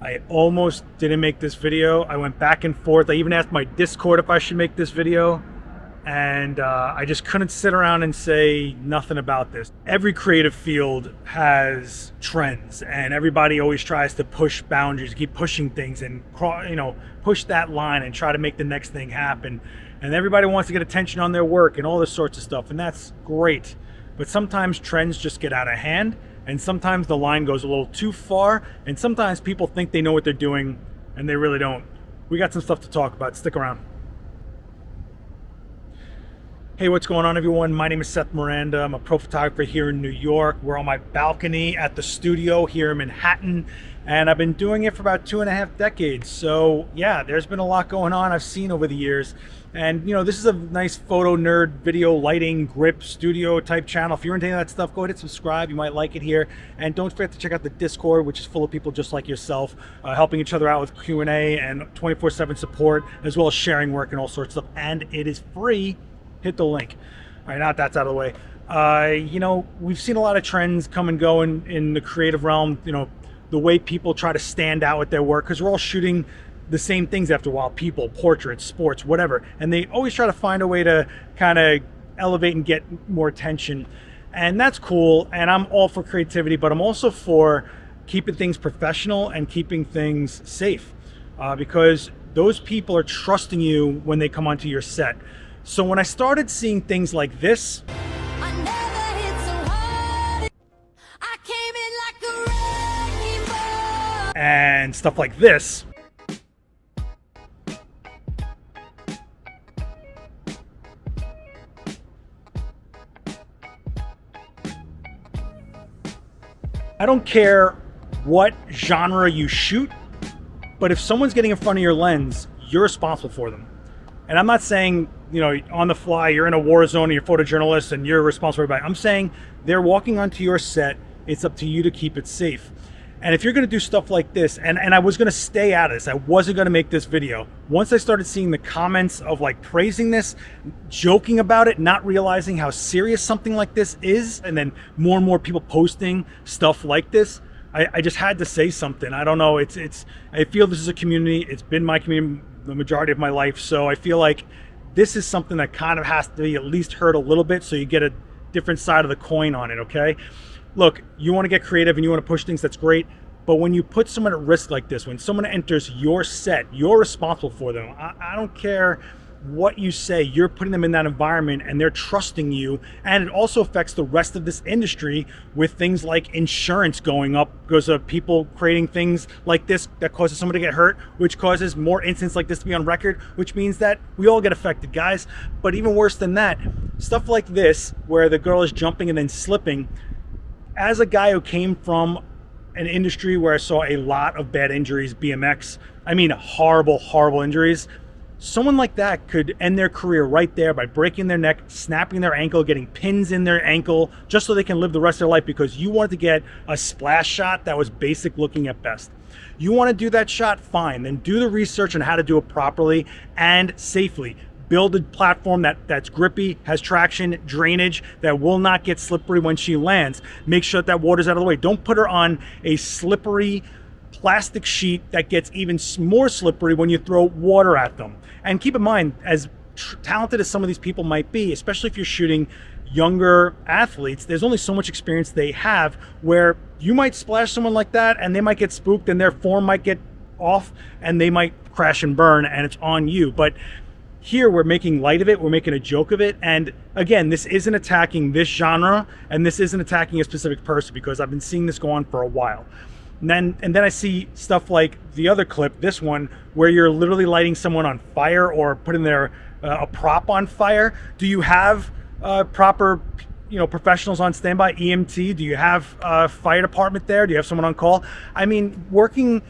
I almost didn't make this video. I went back and forth. I even asked my Discord if I should make this video. And I just couldn't sit around and say nothing about this. Every creative field has trends, and everybody always tries to push boundaries, keep pushing things, and push that line and try to make the next thing happen. And everybody wants to get attention on their work and all this sorts of stuff, and that's great. But sometimes trends just get out of hand, and sometimes the line goes a little too far, and sometimes people think they know what they're doing, and they really don't. We got some stuff to talk about. Stick around. Hey, what's going on, everyone? My name is Seth Miranda. I'm a pro photographer here in New York. We're on my balcony at the studio here in Manhattan, and I've been doing it for about 2.5 decades. So yeah, there's been a lot going on I've seen over the years. And this is a nice photo nerd, video, lighting, grip, studio type channel. If you're into any of that stuff, go ahead and subscribe. You might like it here. And don't forget to check out the Discord, which is full of people just like yourself, helping each other out with Q&A and 24/7 support, as well as sharing work and all sorts of stuff. And it is free. Hit the link. All right, now that's out of the way. We've seen a lot of trends come and go in the creative realm. The way people try to stand out with their work, because we're all shooting the same things after a while. People, portraits, sports, whatever. And they always try to find a way to kind of elevate and get more attention. And that's cool. And I'm all for creativity, but I'm also for keeping things professional and keeping things safe, because those people are trusting you when they come onto your set. So when I started seeing things like this, and stuff like this, I don't care what genre you shoot, but if someone's getting in front of your lens, you're responsible for them. And I'm not saying, on the fly, you're in a war zone and you're a photojournalist and you're responsible for everybody. I'm saying they're walking onto your set. It's up to you to keep it safe. And if you're going to do stuff like this, and I was going to stay out of this, I wasn't going to make this video. Once I started seeing the comments of praising this, joking about it, not realizing how serious something like this is, and then more and more people posting stuff like this, I just had to say something. I don't know. I feel this is a community. It's been my community the majority of my life. So I feel like this is something that kind of has to be at least heard a little bit, so you get a different side of the coin on it, okay? Look, you want to get creative and you want to push things, that's great. But when you put someone at risk like this, when someone enters your set, you're responsible for them. I don't care what you say, you're putting them in that environment and they're trusting you. And it also affects the rest of this industry with things like insurance going up because of people creating things like this that causes someone to get hurt, which causes more incidents like this to be on record, which means that we all get affected, guys. But even worse than that, stuff like this, where the girl is jumping and then slipping, as a guy who came from an industry where I saw a lot of bad injuries, BMX, I mean horrible, horrible injuries, someone like that could end their career right there by breaking their neck, snapping their ankle, getting pins in their ankle, just so they can live the rest of their life because you wanted to get a splash shot that was basic looking at best. You want to do that shot? Fine. Then do the research on how to do it properly and safely. Build a platform that's grippy, has traction, drainage, that will not get slippery when she lands. Make sure that water's out of the way. Don't put her on a slippery plastic sheet that gets even more slippery when you throw water at them. And keep in mind, as talented as some of these people might be, especially if you're shooting younger athletes, there's only so much experience they have, where you might splash someone like that and they might get spooked and their form might get off and they might crash and burn, and it's on you. But here we're making light of it, we're making a joke of it, and again, this isn't attacking this genre and this isn't attacking a specific person, because I've been seeing this go on for a while. And then I see stuff like the other clip, this one, where you're literally lighting someone on fire or putting their a prop on fire. Do you have proper professionals on standby, EMT? Do you have a fire department there? Do you have someone on call? I mean, working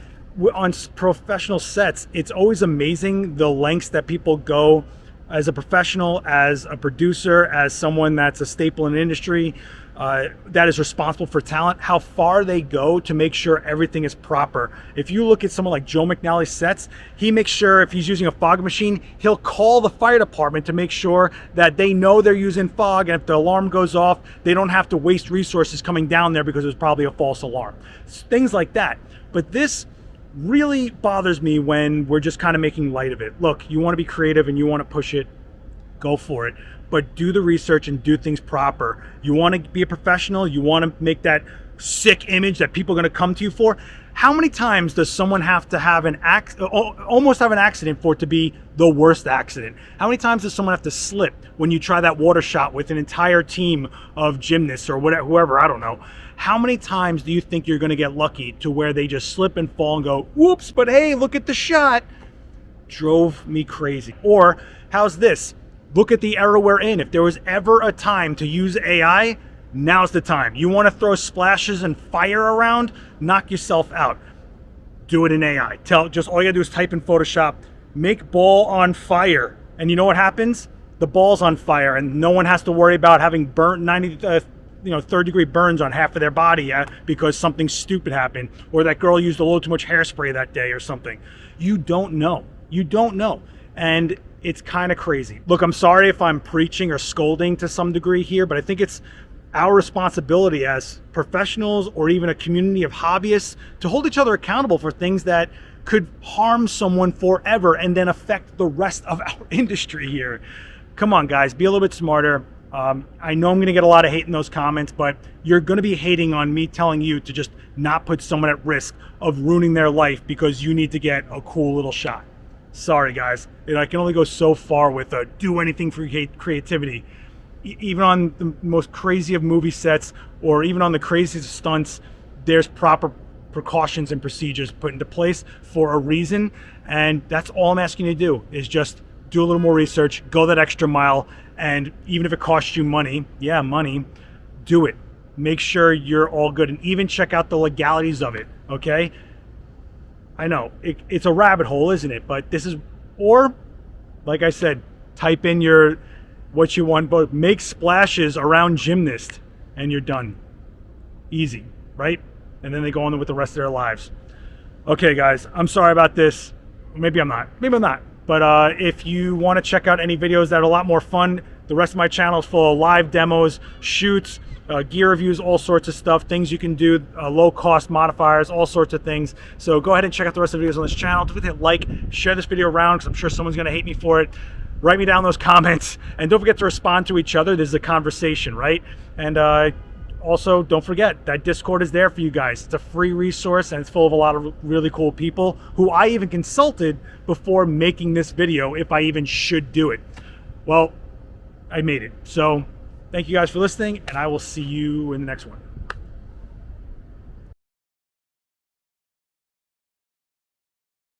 on professional sets, it's always amazing the lengths that people go as a professional, as a producer, as someone that's a staple in the industry, that is responsible for talent, how far they go to make sure everything is proper. If you look at someone like Joe McNally's sets, he makes sure, if he's using a fog machine, he'll call the fire department to make sure that they know they're using fog, and if the alarm goes off, they don't have to waste resources coming down there because it was probably a false alarm. Things like that. But this really bothers me when we're just kind of making light of it. Look, you want to be creative and you want to push it, go for it. But do the research and do things proper. You want to be a professional, you want to make that sick image that people are going to come to you for. How many times does someone have to have almost have an accident for it to be the worst accident? How many times does someone have to slip when you try that water shot with an entire team of gymnasts or whatever, whoever, I don't know. How many times do you think you're going to get lucky to where they just slip and fall and go, whoops, but hey, look at the shot? Drove me crazy. Or how's this? Look at the era we're in. If there was ever a time to use AI, now's the time. You want to throw splashes and fire around? Knock yourself out. Do it in AI. Just all you gotta do is type in Photoshop, make ball on fire. And you know what happens? The ball's on fire and no one has to worry about having burnt 3rd-degree burns on half of their body because something stupid happened, or that girl used a little too much hairspray that day or something. You don't know. You don't know. And it's kind of crazy. Look, I'm sorry if I'm preaching or scolding to some degree here, but I think it's our responsibility as professionals or even a community of hobbyists to hold each other accountable for things that could harm someone forever and then affect the rest of our industry here. Come on, guys, be a little bit smarter. I know I'm going to get a lot of hate in those comments, but you're going to be hating on me telling you to just not put someone at risk of ruining their life because you need to get a cool little shot. Sorry, guys. I can only go so far with do anything for creativity. Even on the most crazy of movie sets or even on the craziest stunts, there's proper precautions and procedures put into place for a reason. And that's all I'm asking you to do is just do a little more research, go that extra mile. And even if it costs you money, do it. Make sure you're all good and even check out the legalities of it, okay? I know, it's a rabbit hole, isn't it? But this is, or like I said, type in what you want, but make splashes around gymnasts and you're done. Easy, right? And then they go on with the rest of their lives. Okay, guys, I'm sorry about this. Maybe I'm not. But if you want to check out any videos that are a lot more fun, the rest of my channel is full of live demos, shoots, gear reviews, all sorts of stuff, things you can do, low-cost modifiers, all sorts of things. So go ahead and check out the rest of the videos on this channel. Don't forget to like, share this video around because I'm sure someone's going to hate me for it. Write me down those comments. And don't forget to respond to each other. This is a conversation, right? And also, don't forget that Discord is there for you guys. It's a free resource and it's full of a lot of really cool people who I even consulted before making this video if I even should do it. Well, I made it. So thank you guys for listening and I will see you in the next one.